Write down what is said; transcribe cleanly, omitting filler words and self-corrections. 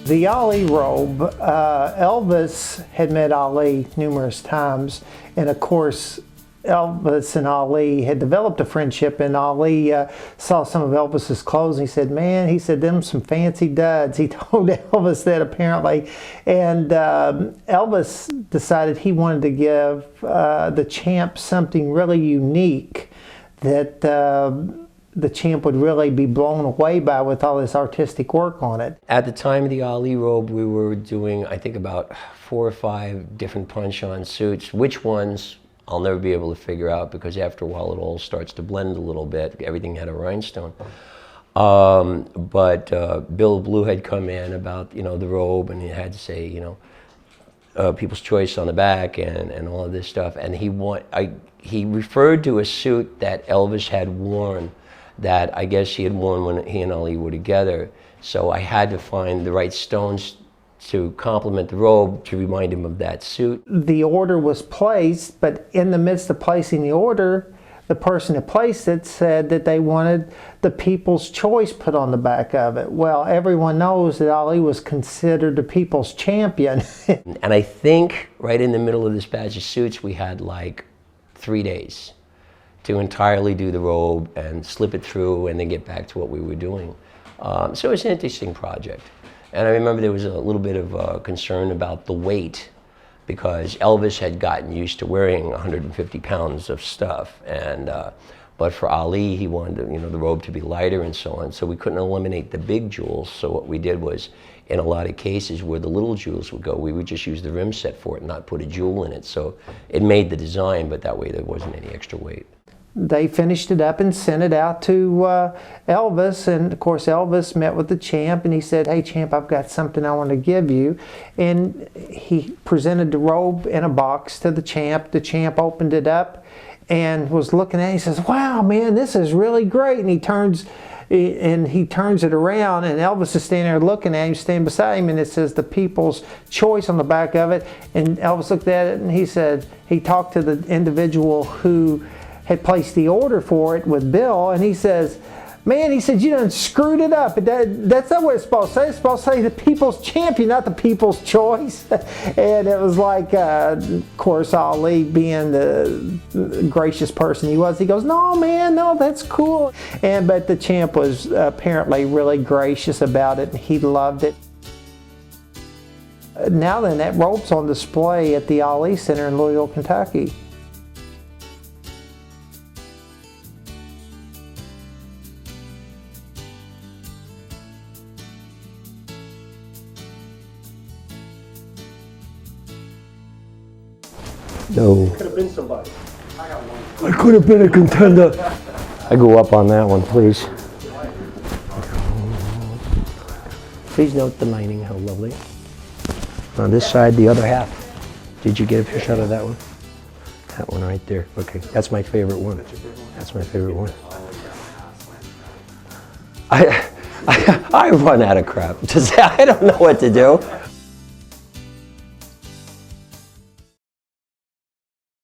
The Ali robe, Elvis had met Ali numerous times, and of course Elvis and Ali had developed a friendship, and Ali saw some of Elvis's clothes and he said, man, he said, them some fancy duds. He told Elvis that apparently, and Elvis decided he wanted to give the champ something really unique that the champ would really be blown away by with all this artistic work on it. At the time of the Ali robe, we were doing, I think, about 4 or 5 different punch-on suits. Which ones, I'll never be able to figure out, because after a while it all starts to blend a little bit. Everything had a rhinestone. But Bill Blue had come in about, the robe, and he had to say, People's Choice on the back and all of this stuff. And he referred to a suit that Elvis had worn, that I guess he had worn when he and Ali were together. So I had to find the right stones to complement the robe to remind him of that suit. The order was placed, but in the midst of placing the order, the person that placed it said that they wanted the People's Choice put on the back of it. Well, everyone knows that Ali was considered the people's champion. And I think right in the middle of this batch of suits, we had like 3 days to entirely do the robe and slip it through and then get back to what we were doing. So it was an interesting project. And I remember there was a little bit of concern about the weight, because Elvis had gotten used to wearing 150 pounds of stuff. And but for Ali, he wanted the robe to be lighter and so on. So we couldn't eliminate the big jewels. So what we did was, in a lot of cases where the little jewels would go, we would just use the rim set for it and not put a jewel in it. So it made the design, but that way there wasn't any extra weight. They finished it up and sent it out to Elvis, and of course Elvis met with the champ and he said, hey champ, I've got something I want to give you. And he presented the robe in a box to the champ. The champ opened it up and was looking at it. He says, wow man, this is really great. And he turns it around, and Elvis is standing there looking at him, standing beside him, and it says the People's Choice on the back of it. And Elvis looked at it and he said, he talked to the individual who had placed the order for it with Bill, and he says, man, he said, you done screwed it up. That's not what it's supposed to say. It's supposed to say the People's Champion, not the People's Choice. And it was like, of course, Ali, being the gracious person he was, he goes, no, man, no, that's cool. But the champ was apparently really gracious about it, and he loved it. Now then, that robe's on display at the Ali Center in Louisville, Kentucky. No. Could have been somebody. I got one. I could have been a contender. I go up on that one, please. Please note the lining, how lovely. On this side, the other half. Did you get a fish out of that one? That one right there. Okay, that's my favorite one. That's my favorite one. I run out of crap. I don't know what to do.